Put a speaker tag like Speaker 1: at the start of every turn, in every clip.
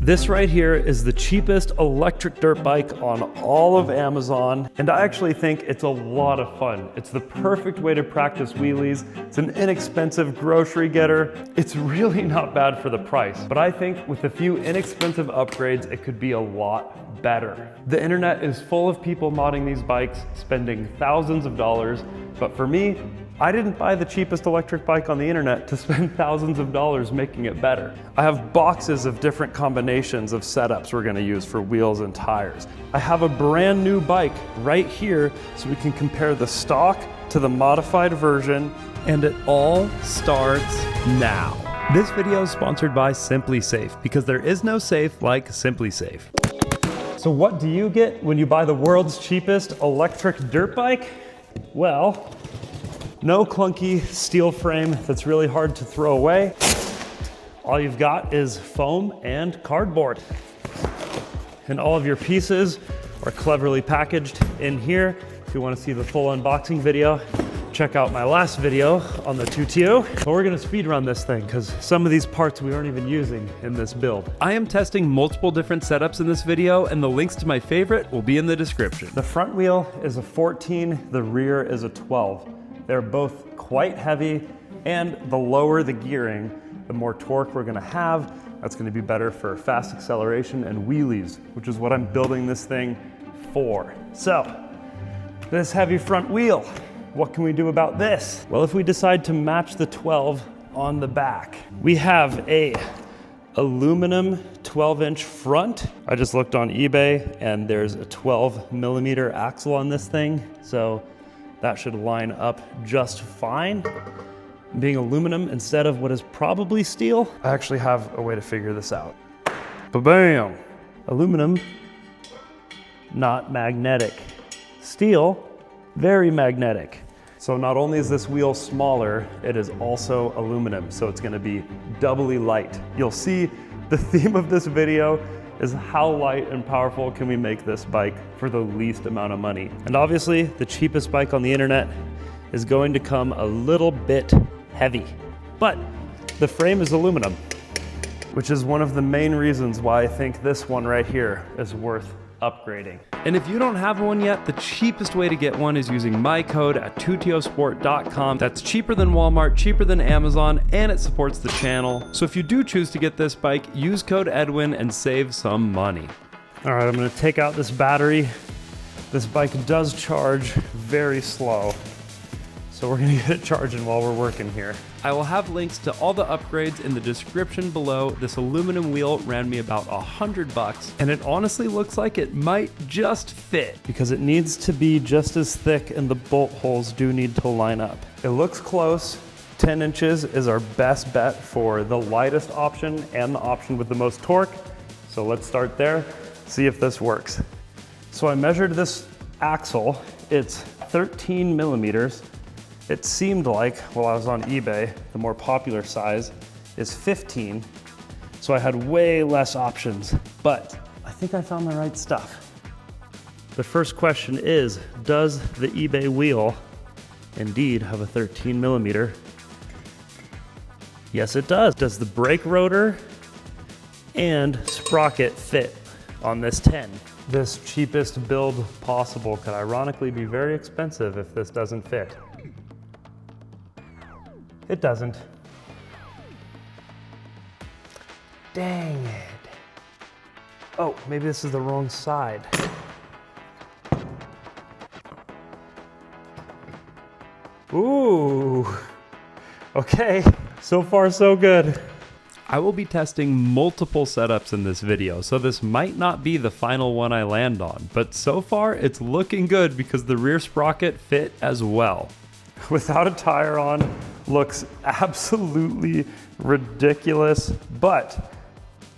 Speaker 1: This right here is the cheapest electric dirt bike on all of Amazon, and I actually think it's a lot of fun. It's the perfect way to practice wheelies. It's an inexpensive grocery getter. It's really not bad for the price, but I think with a few inexpensive upgrades, it could be a lot better. The internet is full of people modding these bikes, spending thousands of dollars, but for me, I didn't buy the cheapest electric bike on the internet to spend thousands of dollars making it better. I have boxes of different combinations of setups we're gonna use for wheels and tires. I have a brand new bike right here so we can compare the stock to the modified version, and it all starts now. This video is sponsored by Simply Safe because there is no safe like Simply Safe. So what do you get when you buy the world's cheapest electric dirt bike? Well, no clunky steel frame that's really hard to throw away. All you've got is foam and cardboard. And all of your pieces are cleverly packaged in here. If you want to see the full unboxing video, check out my last video on the 2TO. But we're gonna speed run this thing because some of these parts we aren't even using in this build. I am testing multiple different setups in this video, and the links to my favorite will be in the description. The front wheel is a 14, the rear is a 12. They're both quite heavy, and the lower the gearing, the more torque we're gonna have. That's gonna be better for fast acceleration and wheelies, which is what I'm building this thing for. So, this heavy front wheel, what can we do about this? Well, if we decide to match the 12 on the back, we have a aluminum 12-inch front. I just looked on eBay, and there's a 12mm axle on this thing, so that should line up just fine. Being aluminum instead of what is probably steel, I actually have a way to figure this out. Ba-bam! Aluminum, not magnetic. Steel, very magnetic. So not only is this wheel smaller, it is also aluminum, so it's gonna be doubly light. You'll see the theme of this video is how light and powerful can we make this bike for the least amount of money. And obviously, the cheapest bike on the internet is going to come a little bit heavy. But the frame is aluminum, which is one of the main reasons why I think this one right here is worth upgrading. And if you don't have one yet, the cheapest way to get one is using my code at 2tosport.com. That's cheaper than Walmart, cheaper than Amazon, and it supports the channel. So if you do choose to get this bike, use code Edwin and save some money. All right, I'm gonna take out this battery. This bike does charge very slow, so we're gonna get it charging while we're working here. I will have links to all the upgrades in the description below. This aluminum wheel ran me about $100, and it honestly looks like it might just fit because it needs to be just as thick and the bolt holes do need to line up. It looks close. 10 inches is our best bet for the lightest option and the option with the most torque. So let's start there, see if this works. So I measured this axle. It's 13 millimeters. It seemed like, while I was on eBay, the more popular size is 15, so I had way less options, but I think I found the right stuff. The first question is, does the eBay wheel indeed have a 13 millimeter? Yes, it does. Does the brake rotor and sprocket fit on this 10? This cheapest build possible could ironically be very expensive if this doesn't fit. It doesn't. Dang it. Oh, maybe this is the wrong side. Ooh, okay. So far, so good. I will be testing multiple setups in this video, so this might not be the final one I land on, but so far it's looking good because the rear sprocket fit as well. Without a tire on, looks absolutely ridiculous, but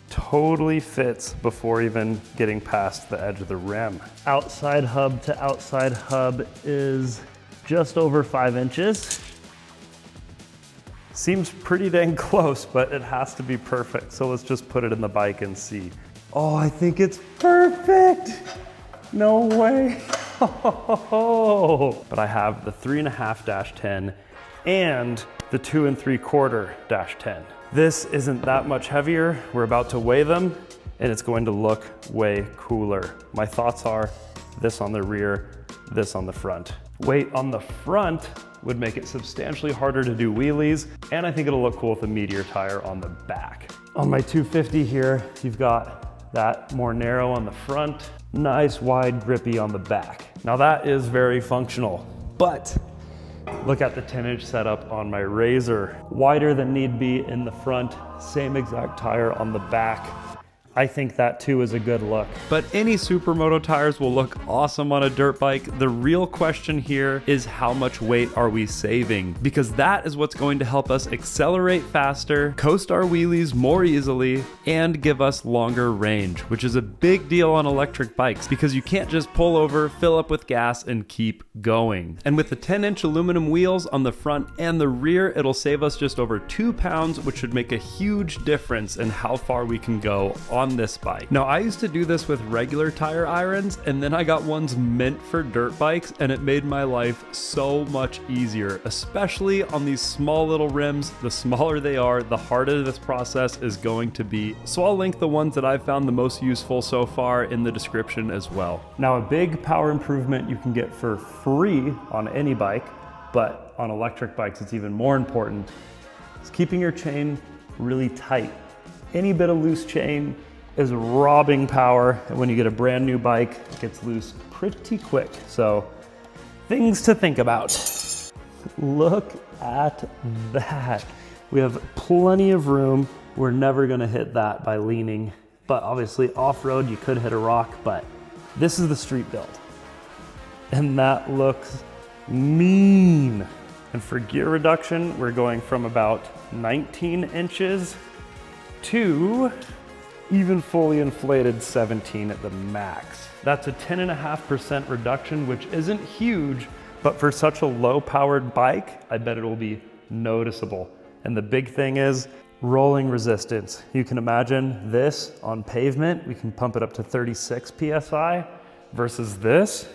Speaker 1: totally fits before even getting past the edge of the rim. Outside hub to outside hub is just over 5 inches. Seems pretty dang close, but it has to be perfect. So let's just put it in the bike and see. Oh, I think it's perfect. No way. But I have the 3.5-10 and the 2 3/4-10. This isn't that much heavier. We're about to weigh them and it's going to look way cooler. My thoughts are this on the rear, this on the front. Weight on the front would make it substantially harder to do wheelies, and I think it'll look cool with a Meteor tire on the back. On my 250 here, you've got that more narrow on the front, nice wide grippy on the back. Now that is very functional, but look at the 10-inch setup on my Razor. Wider than need be in the front, same exact tire on the back. I think that too is a good look. But any supermoto tires will look awesome on a dirt bike. The real question here is how much weight are we saving? Because that is what's going to help us accelerate faster, coast our wheelies more easily, and give us longer range, which is a big deal on electric bikes because you can't just pull over, fill up with gas, and keep going. And with the 10-inch aluminum wheels on the front and the rear, it'll save us just over 2 pounds, which should make a huge difference in how far we can go on this bike. Now, I used to do this with regular tire irons, and then I got ones meant for dirt bikes, and it made my life so much easier, especially on these small little rims. The smaller they are, the harder this process is going to be. So I'll link the ones that I've found the most useful so far in the description as well. Now, a big power improvement you can get for free on any bike, but on electric bikes it's even more important, is keeping your chain really tight. Any bit of loose chain is robbing power, and when you get a brand new bike, it gets loose pretty quick. So things to think about. Look at that. We have plenty of room. We're never gonna hit that by leaning, but obviously off-road you could hit a rock, but this is the street build. And that looks mean. And for gear reduction, we're going from about 19 inches to even fully inflated 17 at the max. That's a 10.5% reduction, which isn't huge, but for such a low powered bike, I bet it'll be noticeable. And the big thing is rolling resistance. You can imagine this on pavement, we can pump it up to 36 PSI versus this.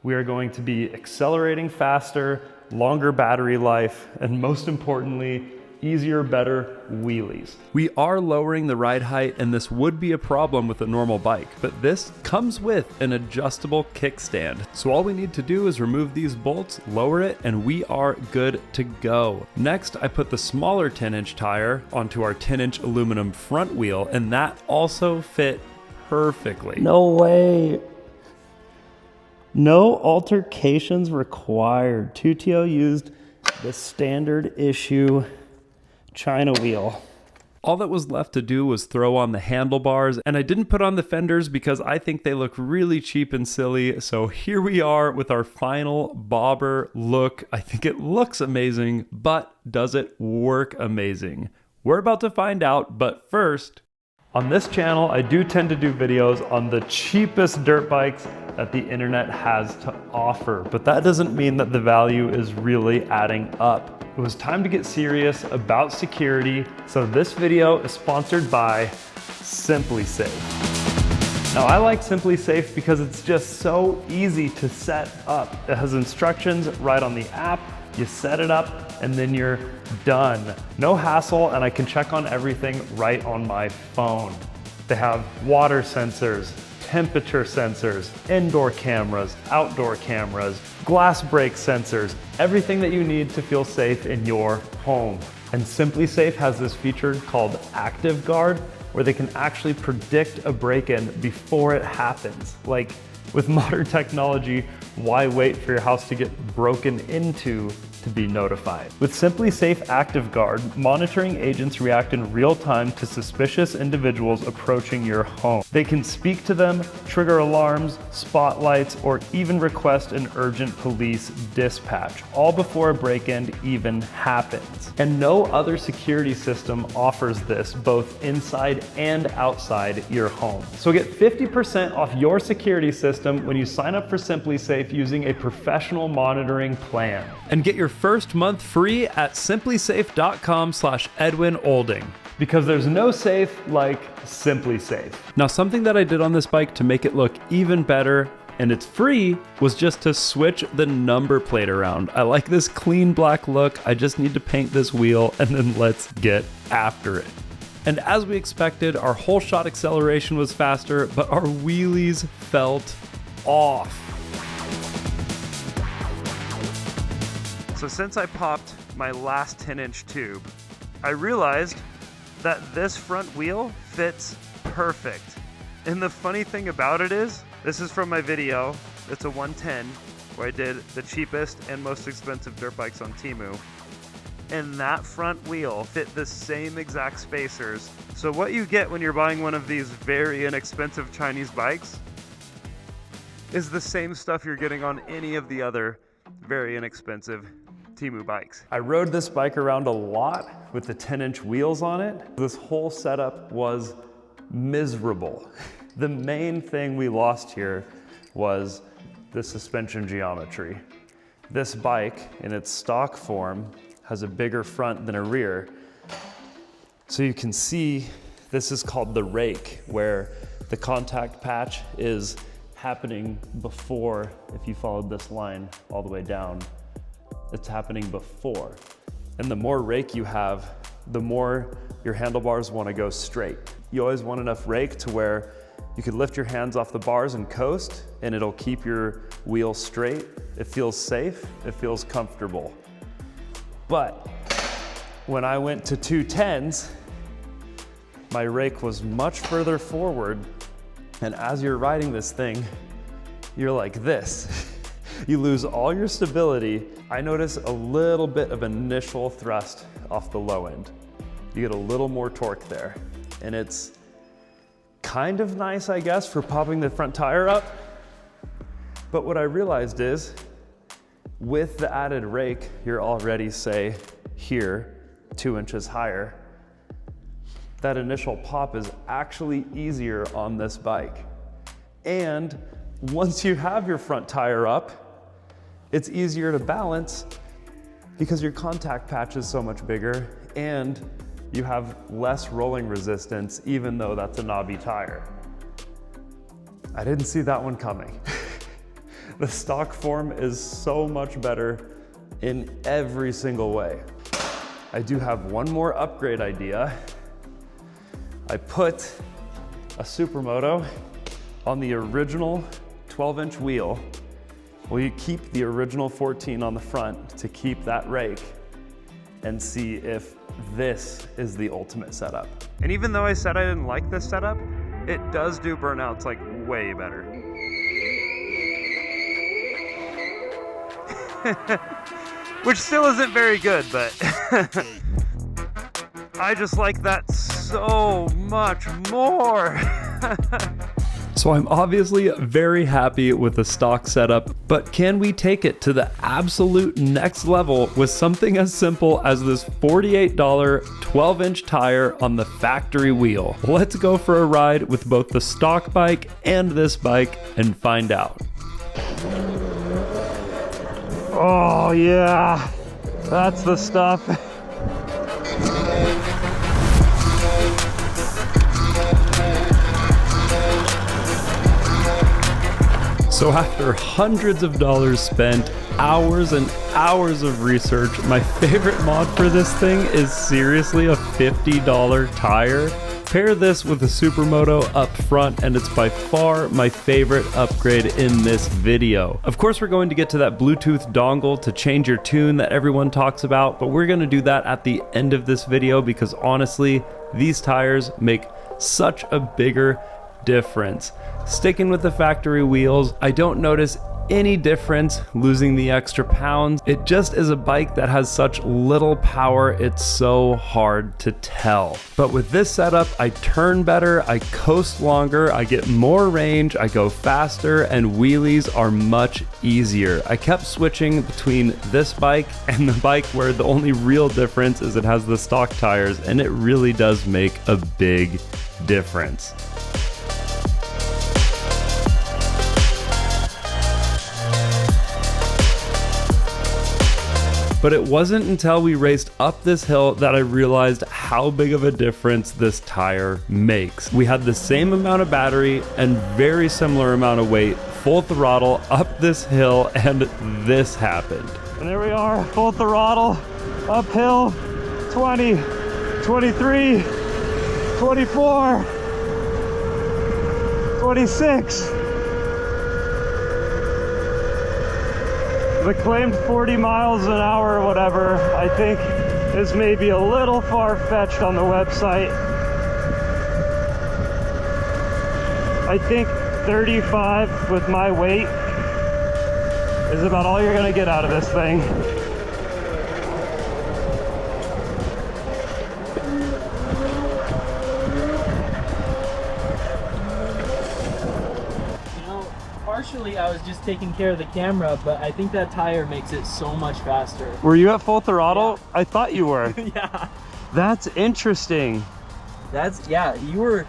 Speaker 1: We are going to be accelerating faster, longer battery life, and most importantly, easier, better wheelies. We are lowering the ride height, and this would be a problem with a normal bike, but this comes with an adjustable kickstand. So all we need to do is remove these bolts, lower it, and we are good to go. Next, I put the smaller 10-inch tire onto our 10-inch aluminum front wheel, and that also fit perfectly. No way. No altercations required. 2TO used the standard issue China wheel. All that was left to do was throw on the handlebars, and I didn't put on the fenders because I think they look really cheap and silly. So here we are with our final bobber look. I think it looks amazing, but does it work amazing? We're about to find out, but first, on this channel, I do tend to do videos on the cheapest dirt bikes that the internet has to offer, but that doesn't mean that the value is really adding up. It was time to get serious about security, so this video is sponsored by SimpliSafe. Now, I like SimpliSafe because it's just so easy to set up. It has instructions right on the app, you set it up, and then you're done. No hassle, and I can check on everything right on my phone. They have water sensors, temperature sensors, indoor cameras, outdoor cameras, glass break sensors, everything that you need to feel safe in your home. And SimpliSafe has this feature called Active Guard, where they can actually predict a break-in before it happens. Like, with modern technology, why wait for your house to get broken into to be notified? With SimpliSafe Active Guard, monitoring agents react in real time to suspicious individuals approaching your home. They can speak to them, trigger alarms, spotlights, or even request an urgent police dispatch, all before a break-in even happens. And no other security system offers this both inside and outside your home. So get 50% off your security system when you sign up for SimpliSafe using a professional monitoring plan. And get your first month free at simplisafe.com/edwinolding. Because there's no safe like SimpliSafe. Now, something that I did on this bike to make it look even better, and it's free, was just to switch the number plate around. I like this clean black look. I just need to paint this wheel, and then let's get after it. And as we expected, our whole shot acceleration was faster, but our wheelies felt off. So since I popped my last 10-inch tube, I realized that this front wheel fits perfect. And the funny thing about it is, this is from my video, it's a 110, where I did the cheapest and most expensive dirt bikes on Temu. And that front wheel fit the same exact spacers. So what you get when you're buying one of these very inexpensive Chinese bikes is the same stuff you're getting on any of the other very inexpensive Temu bikes. I rode this bike around a lot with the 10-inch wheels on it. This whole setup was miserable. The main thing we lost here was the suspension geometry. This bike, in its stock form, has a bigger front than a rear. So you can see this is called the rake, where the contact patch is happening before, if you followed this line all the way down, it's happening before. And the more rake you have, the more your handlebars want to go straight. You always want enough rake to where you can lift your hands off the bars and coast, and it'll keep your wheel straight. It feels safe, it feels comfortable. But when I went to 210s, my rake was much further forward, and as you're riding this thing, you're like this. You lose all your stability. I notice a little bit of initial thrust off the low end. You get a little more torque there, and it's kind of nice, I guess, for popping the front tire up. But what I realized is, with the added rake, you're already, say, here, 2 inches higher. That initial pop is actually easier on this bike. And once you have your front tire up, it's easier to balance because your contact patch is so much bigger and you have less rolling resistance, even though that's a knobby tire. I didn't see that one coming. The stock form is so much better in every single way. I do have one more upgrade idea. I put a Supermoto on the original 12-inch wheel. Well, you keep the original 14 on the front to keep that rake and see if this is the ultimate setup. And even though I said I didn't like this setup, it does do burnouts like way better. Which still isn't very good, but I just like that so much more. So I'm obviously very happy with the stock setup, but can we take it to the absolute next level with something as simple as this $48 12-inch tire on the factory wheel? Let's go for a ride with both the stock bike and this bike and find out. Oh yeah, that's the stuff. So after hundreds of dollars spent, hours and hours of research, my favorite mod for this thing is seriously a $50 tire. Pair this with a Supermoto up front and it's by far my favorite upgrade in this video. Of course, we're going to get to that Bluetooth dongle to change your tune that everyone talks about, but we're going to do that at the end of this video because honestly, these tires make such a bigger difference. Sticking with the factory wheels, I don't notice any difference losing the extra pounds. It just is a bike that has such little power, it's so hard to tell. But with this setup, I turn better, I coast longer, I get more range, I go faster, and wheelies are much easier. I kept switching between this bike and the bike where the only real difference is it has the stock tires, and it really does make a big difference. But it wasn't until we raced up this hill that I realized how big of a difference this tire makes. We had the same amount of battery and very similar amount of weight, full throttle up this hill, and this happened. And there we are, full throttle, uphill, 20, 23, 24, 26. The claimed 40 miles an hour or whatever, I think is maybe a little far-fetched on the website. I think 35 with my weight is about all you're gonna get out of this thing.
Speaker 2: Partially I was just taking care of the camera, but I think that tire makes it so much faster.
Speaker 1: Were you at full throttle?
Speaker 2: Yeah.
Speaker 1: I thought you were.
Speaker 2: Yeah.
Speaker 1: That's interesting.
Speaker 2: Yeah, you were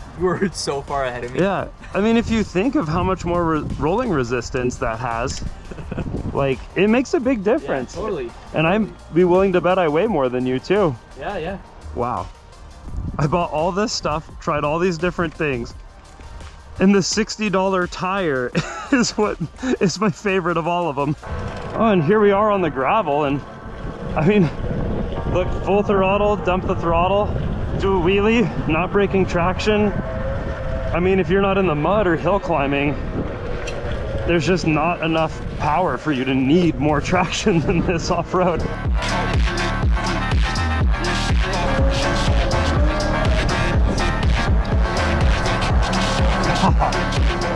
Speaker 2: so far ahead of me.
Speaker 1: Yeah, I mean, if you think of how much more rolling resistance that has, like, it makes a big difference.
Speaker 2: Yeah, totally.
Speaker 1: And I'd be willing to bet I weigh more than you too.
Speaker 2: Yeah.
Speaker 1: Wow. I bought all this stuff, tried all these different things, and the $60 tire is what is my favorite of all of them. Oh, and here we are on the gravel, and I mean, look, full throttle, dump the throttle, do a wheelie, not breaking traction. I mean, if you're not in the mud or hill climbing, there's just not enough power for you to need more traction than this off-road.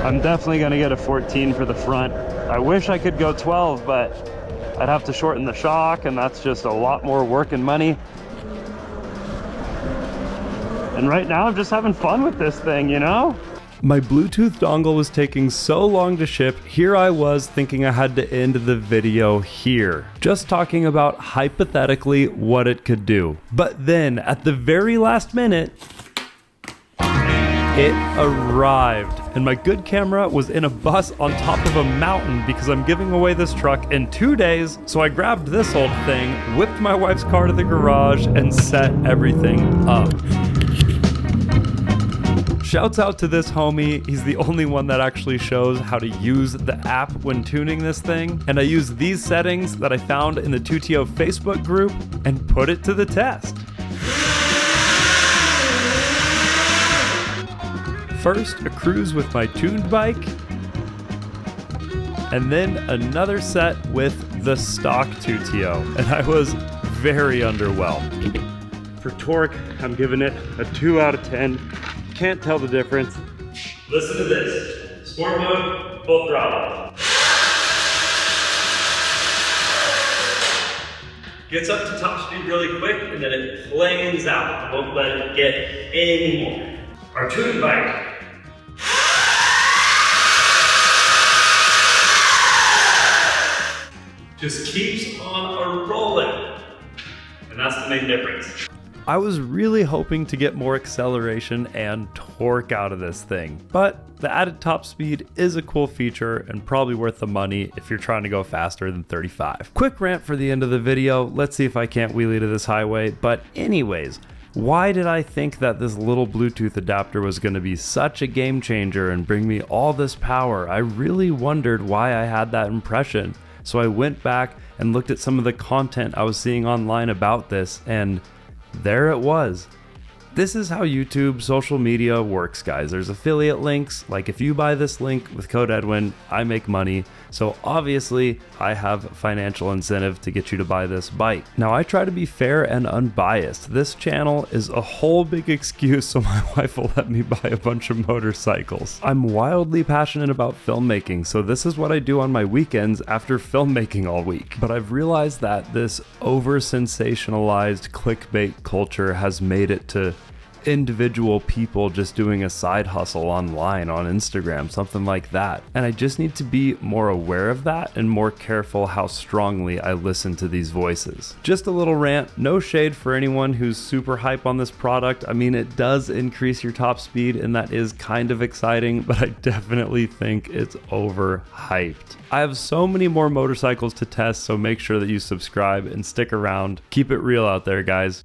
Speaker 1: I'm definitely gonna get a 14 for the front. I wish I could go 12, but I'd have to shorten the shock, and that's just a lot more work and money. And right now I'm just having fun with this thing, you know? My Bluetooth dongle was taking so long to ship. Here I was thinking I had to end the video here, just talking about hypothetically what it could do. But then at the very last minute, it arrived, and my good camera was in a bus on top of a mountain because I'm giving away this truck in 2 days. So I grabbed this old thing, whipped my wife's car to the garage, and set everything up. Shouts out to this homie. He's the only one that actually shows how to use the app when tuning this thing. And I used these settings that I found in the 2TO Facebook group and put it to the test. First, a cruise with my tuned bike, and then another set with the stock 2TO, and I was very underwhelmed. For torque, I'm giving it a 2 out of 10. Can't tell the difference. Listen to this. Sport mode, full throttle. Gets up to top speed really quick, and then it planes out. Won't let it get any more. Our tuned bike. Just keeps on a-rolling. And that's the main difference. I was really hoping to get more acceleration and torque out of this thing, but the added top speed is a cool feature and probably worth the money if you're trying to go faster than 35. Quick rant for the end of the video. Let's see if I can't wheelie to this highway. But anyways, why did I think that this little Bluetooth adapter was going to be such a game changer and bring me all this power? I really wondered why I had that impression. So I went back and looked at some of the content I was seeing online about this, and there it was. This is how YouTube social media works, guys. There's affiliate links. Like if you buy this link with code Edwin, I make money. So obviously I have financial incentive to get you to buy this bike. Now I try to be fair and unbiased. This channel is a whole big excuse so my wife will let me buy a bunch of motorcycles. I'm wildly passionate about filmmaking, so this is what I do on my weekends after filmmaking all week. But I've realized that this over-sensationalized clickbait culture has made it to individual people just doing a side hustle online on Instagram, something like that. And I just need to be more aware of that and more careful how strongly I listen to these voices. Just a little rant, no shade for anyone who's super hype on this product. I mean, it does increase your top speed and that is kind of exciting, but I definitely think it's overhyped. I have so many more motorcycles to test, so make sure that you subscribe and stick around. Keep it real out there, guys.